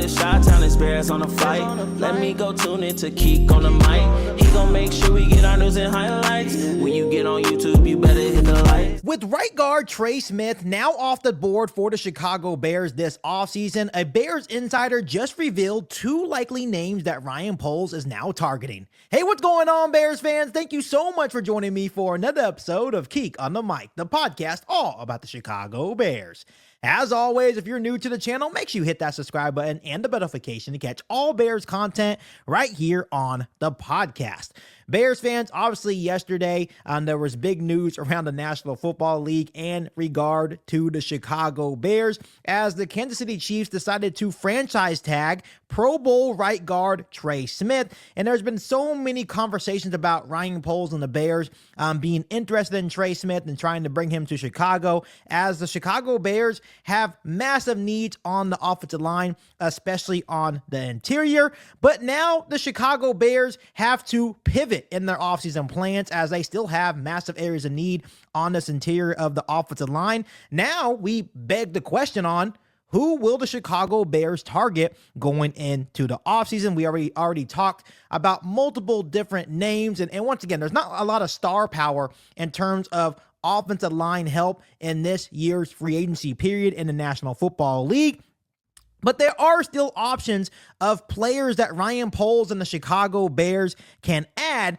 the Chi-Town experience on the flight. Let me go tune in to KIEQ on the mic. He gon' make sure we get our news and highlights. When you get on YouTube, you better hit the like. With right guard Trey Smith now off the board for the Chicago Bears this offseason, a Bears insider just revealed two likely names that Ryan Poles is now targeting. Hey, what's going on, Bears fans? Thank you so much for joining me for another episode of KIEQ on the Mic, the podcast all about the Chicago Bears. As always, if you're new to the channel, make sure you hit that subscribe button and the bell notification to catch all Bears content right here on the podcast. Bears fans, obviously yesterday, there was big news around the National Football League in regard to the Chicago Bears as the Kansas City Chiefs decided to franchise tag Pro Bowl right guard Trey Smith. And there's been so many conversations about Ryan Poles and the Bears being interested in Trey Smith and trying to bring him to Chicago, as the Chicago Bears have massive needs on the offensive line, especially on the interior. But now the Chicago Bears have to pivot in their offseason plans as they still have massive areas of need on this interior of the offensive line. Now we beg the question on who will the Chicago Bears target going into the offseason. We already talked about multiple different names. And once again, there's not a lot of star power in terms of offensive line help in this year's free agency period in the National Football League. But there are still options of players that Ryan Poles and the Chicago Bears can add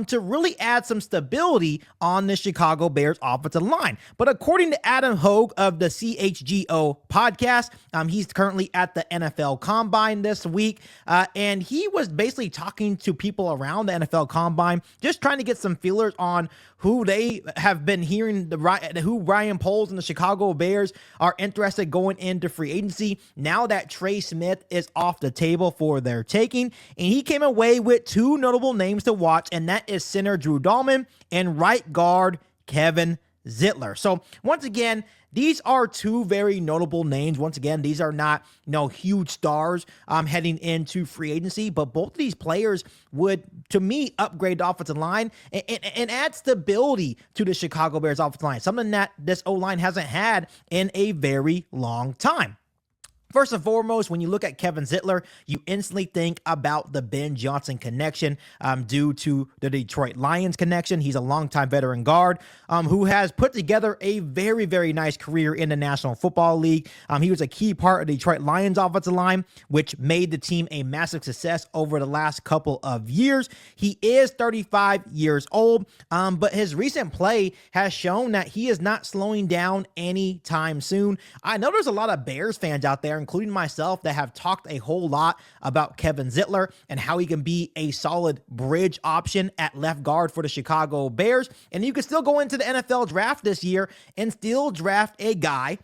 to really add some stability on the Chicago Bears offensive line. But according to Adam Hoge of the CHGO podcast, he's currently at the NFL Combine this week, and he was basically talking to people around the NFL Combine, just trying to get some feelers on who they have been hearing, who Ryan Poles and the Chicago Bears are interested going into free agency now that Trey Smith is off the table for their taking. And he came away with two notable names to watch, and that is center Drew Dalman and right guard Kevin Zeitler. So once again, these are two very notable names. Once again, these are not, huge stars heading into free agency, but both of these players would, to me, upgrade the offensive line and add stability to the Chicago Bears offensive line, something that this O-line hasn't had in a very long time. First and foremost, when you look at Kevin Zeitler, you instantly think about the Ben Johnson connection due to the Detroit Lions connection. He's a longtime veteran guard who has put together a very, very nice career in the National Football League. He was a key part of the Detroit Lions offensive line, which made the team a massive success over the last couple of years. He is 35 years old, but his recent play has shown that he is not slowing down anytime soon. I know there's a lot of Bears fans out there, including myself, that have talked a whole lot about Kevin Zeitler and how he can be a solid bridge option at left guard for the Chicago Bears. And you can still go into the NFL draft this year and still draft a guy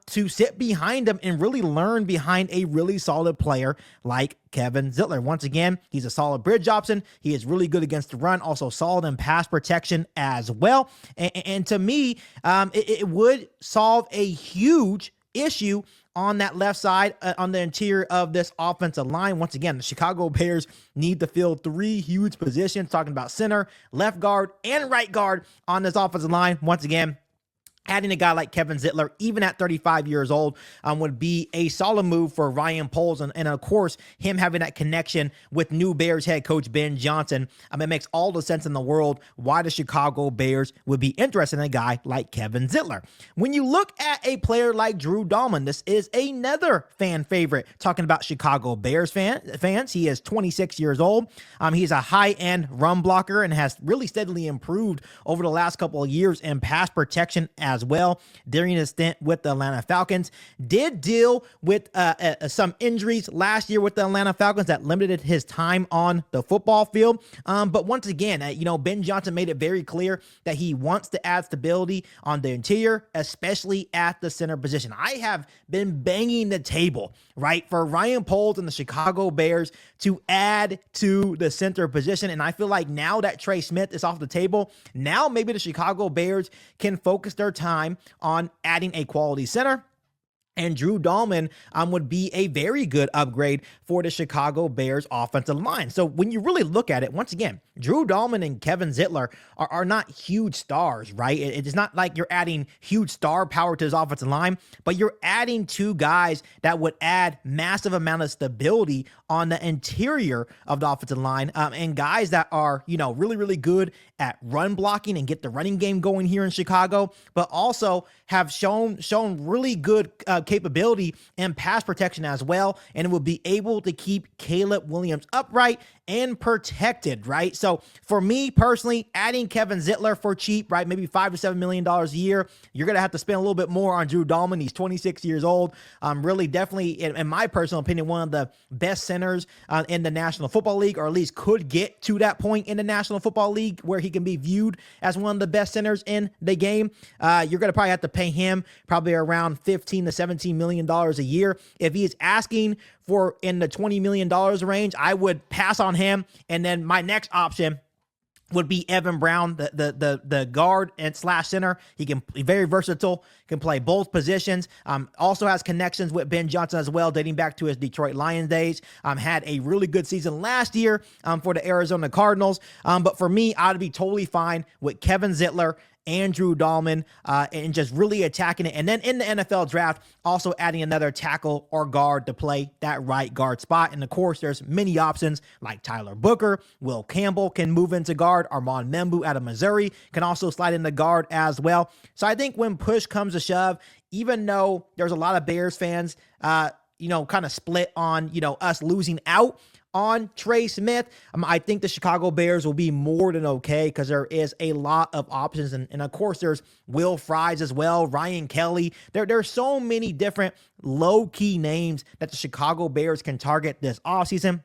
to sit behind him and really learn behind a really solid player like Kevin Zeitler. Once again, he's a solid bridge option. He is really good against the run, also solid in pass protection as well. And to me, it would solve a huge issue on that left side, on the interior of this offensive line. Once again, the Chicago Bears need to fill three huge positions, talking about center, left guard, and right guard on this offensive line. Once again, adding a guy like Kevin Zeitler, even at 35 years old, would be a solid move for Ryan Poles. And of course, him having that connection with new Bears head coach Ben Johnson, it makes all the sense in the world why the Chicago Bears would be interested in a guy like Kevin Zeitler. When you look at a player like Drew Dalman, this is another fan favorite. Talking about Chicago Bears fans, he is 26 years old. He's a high-end run blocker and has really steadily improved over the last couple of years in pass protection as well during his stint with the Atlanta Falcons. Did deal with some injuries last year with the Atlanta Falcons that limited his time on the football field. But once again, Ben Johnson made it very clear that he wants to add stability on the interior, especially at the center position. I have been banging the table, right, for Ryan Poles and the Chicago Bears to add to the center position. And I feel like now that Trey Smith is off the table, now maybe the Chicago Bears can focus their time on adding a quality center And Drew Dalman would be a very good upgrade for the Chicago Bears offensive line. So when you really look at it, once again, Drew Dalman and Kevin Zeitler are not huge stars, right? It's not like you're adding huge star power to his offensive line, but you're adding two guys that would add massive amount of stability on the interior of the offensive line, and guys that are, really, really good at run blocking and get the running game going here in Chicago, but also have shown really good capability and pass protection as well, and it will be able to keep Caleb Williams upright and protected, right? So for me personally, adding Kevin Zeitler for cheap, right, maybe $5 to $7 million a year, you're going to have to spend a little bit more on Drew Dalman. He's 26 years old. Really definitely, in my personal opinion, one of the best centers in the National Football League, or at least could get to that point in the National Football League where he can be viewed as one of the best centers in the game. You're going to probably have to pay him probably around $15 to $17 million a year. If he is asking for in the $20 million range, I would pass on him. And then my next option would be Evan Brown, the guard and slash center. He can be very versatile, can play both positions. Also has connections with Ben Johnson as well, dating back to his Detroit Lions days. Had a really good season last year for the Arizona Cardinals. But for me, I'd be totally fine with Kevin Zeitler, Andrew Dalman, and just really attacking it. And then in the NFL draft, also adding another tackle or guard to play that right guard spot. And of course, there's many options like Tyler Booker, Will Campbell can move into guard, Armand Membu out of Missouri can also slide into guard as well. So I think when push comes to shove, even though there's a lot of Bears fans, kind of split on, us losing out on Trey Smith, I think the Chicago Bears will be more than okay because there is a lot of options. And of course, there's Will Fries as well, Ryan Kelly. There's so many different low-key names that the Chicago Bears can target this offseason.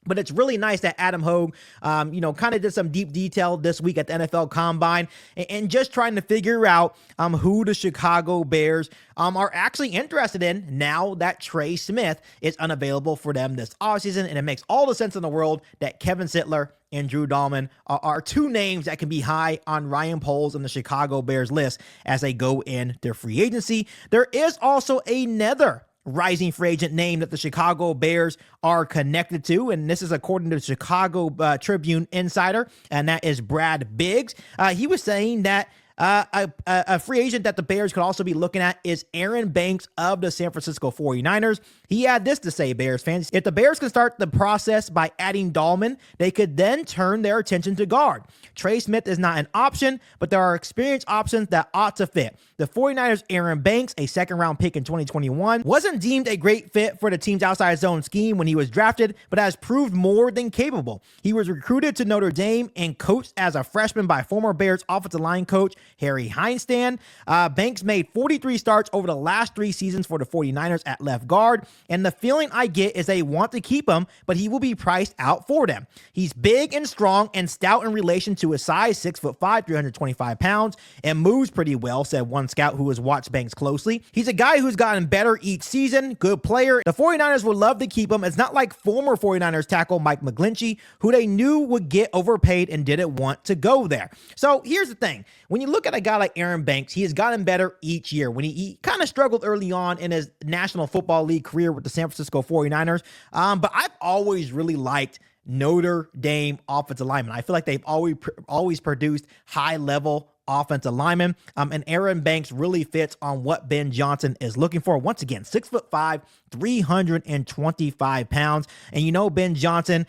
But it's really nice that Adam Hoge, kind of did some deep detail this week at the NFL Combine and just trying to figure out who the Chicago Bears are actually interested in now that Trey Smith is unavailable for them this offseason. And it makes all the sense in the world that Kevin Zeitler and Drew Dalman are two names that can be high on Ryan Poles and the Chicago Bears list as they go into free agency. There is also another rising free agent name that the Chicago Bears are connected to, and this is according to the Chicago Tribune Insider, and that is Brad Biggs. He was saying that a free agent that the Bears could also be looking at is Aaron Banks of the San Francisco 49ers. He had this to say, Bears fans: if the Bears can start the process by adding Dalman, they could then turn their attention to guard. Trey Smith is not an option, but there are experienced options that ought to fit. The 49ers' Aaron Banks, a second-round pick in 2021, wasn't deemed a great fit for the team's outside zone scheme when he was drafted, but has proved more than capable. He was recruited to Notre Dame and coached as a freshman by former Bears offensive line coach Harry Heinstein. Banks made 43 starts over the last 3 seasons for the 49ers at left guard, and the feeling I get is they want to keep him, but he will be priced out for them. He's big and strong and stout in relation to his size, 6'5", 325 pounds, and moves pretty well, said one scout who has watched Banks closely. He's a guy who's gotten better each season, good player. The 49ers would love to keep him. It's not like former 49ers tackle Mike McGlinchey, who they knew would get overpaid and didn't want to go there. So here's the thing. When you look at a guy like Aaron Banks, he has gotten better each year. When he kind of struggled early on in his National Football League career with the San Francisco 49ers, but I've always really liked Notre Dame offensive linemen. I feel like they've always produced high-level offensive linemen, and Aaron Banks really fits on what Ben Johnson is looking for. Once again, 6'5", 325 pounds. And Ben Johnson,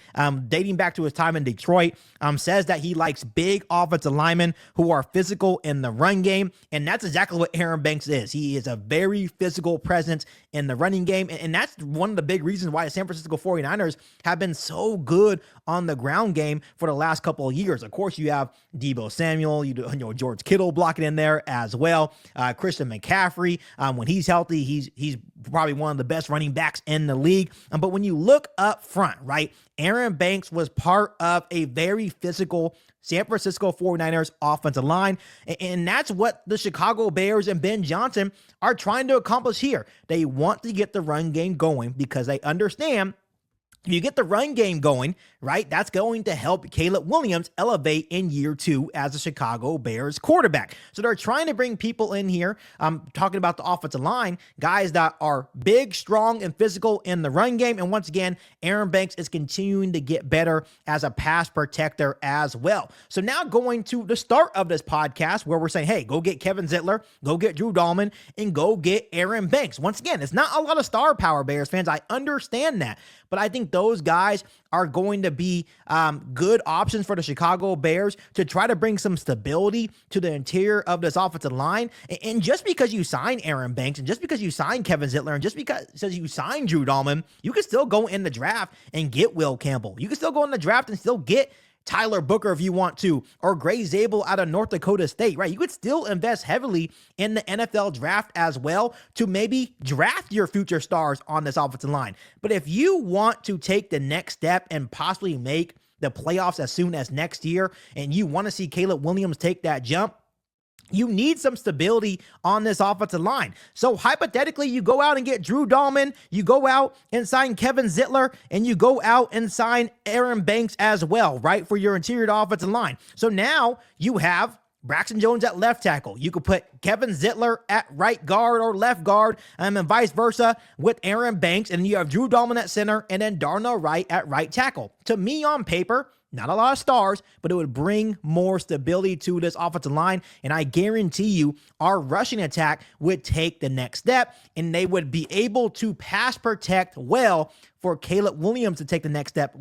dating back to his time in Detroit, says that he likes big offensive linemen who are physical in the run game. And that's exactly what Aaron Banks is. He is a very physical presence in the running game. And that's one of the big reasons why the San Francisco 49ers have been so good on the ground game for the last couple of years. Of course, you have Deebo Samuel, George Kittle blocking in there as well. Christian McCaffrey, when he's healthy, he's probably one of the best running backs in the league. But when you look up front, right, Aaron Banks was part of a very physical San Francisco 49ers offensive line. And that's what the Chicago Bears and Ben Johnson are trying to accomplish here. They want to get the run game going because they understand If you get the run game going, right, that's going to help Caleb Williams elevate in year 2 as a Chicago Bears quarterback. So they're trying to bring people in here. I'm talking about the offensive line, guys that are big, strong, and physical in the run game. And once again, Aaron Banks is continuing to get better as a pass protector as well. So now going to the start of this podcast where we're saying, hey, go get Kevin Zeitler, go get Drew Dalman, and go get Aaron Banks. Once again, it's not a lot of star power, Bears fans. I understand that. But I think those guys are going to be good options for the Chicago Bears to try to bring some stability to the interior of this offensive line. And just because you sign Aaron Banks, and just because you sign Kevin Zeitler, and just because you sign Drew Dalman, you can still go in the draft and get Will Campbell. You can still go in the draft and still get Tyler Booker if you want to, or Gray Zabel out of North Dakota State, right? You could still invest heavily in the NFL draft as well to maybe draft your future stars on this offensive line. But if you want to take the next step and possibly make the playoffs as soon as next year, and you want to see Caleb Williams take that jump, you need some stability on this offensive line. So hypothetically, you go out and get Drew Dalman, you go out and sign Kevin Zeitler, and you go out and sign Aaron Banks as well, right, for your interior offensive line. So now you have Braxton Jones at left tackle. You could put Kevin Zeitler at right guard or left guard, and vice versa with Aaron Banks, and you have Drew Dalman at center, and then Darnell Wright at right tackle. To me, on paper, not a lot of stars, but it would bring more stability to this offensive line. And I guarantee you our rushing attack would take the next step, and they would be able to pass protect well for Caleb Williams to take the next step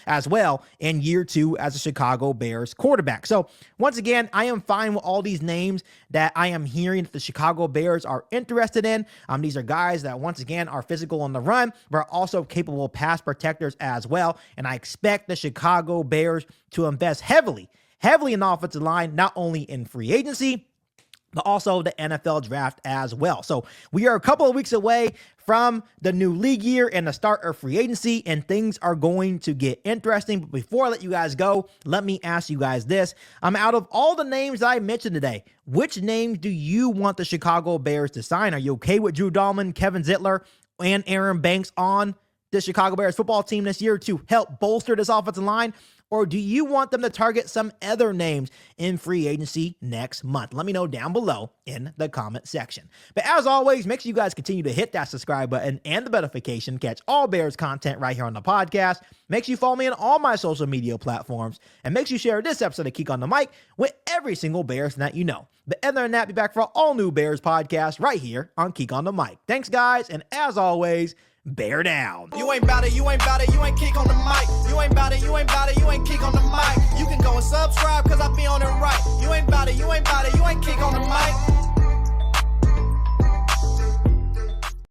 as well in year 2 as a Chicago Bears quarterback. So once again, I am fine with all these names that I am hearing that the Chicago Bears are interested in. These are guys that once again are physical on the run, but are also capable pass protectors as well. And I expect the Chicago Bears to invest heavily in the offensive line, not only in free agency, but also the NFL draft as well. So we are a couple of weeks away from the new league year and the start of free agency, and things are going to get interesting. But before I let you guys go, let me ask you guys this. Out of all the names that I mentioned today, which names do you want the Chicago Bears to sign? Are you okay with Drew Dalman, Kevin Zeitler, and Aaron Banks on the Chicago Bears football team this year to help bolster this offensive line? Or do you want them to target some other names in free agency next month? Let me know down below in the comment section. But as always, make sure you guys continue to hit that subscribe button and the notification to catch all Bears content right here on the podcast. Make sure you follow me on all my social media platforms, and make sure you share this episode of KIEQ on the Mic with every single Bears that you know. But other than that, be back for all new Bears podcasts right here on KIEQ on the Mic. Thanks, guys, and as always, bear down. You ain't bout it, you ain't bout it, you ain't KIEQ on the mic. You ain't bout it, you ain't bout it, you ain't KIEQ on the mic. You can go and subscribe, cause I be on it right. You ain't bout it, you ain't bout it, you ain't KIEQ on the mic.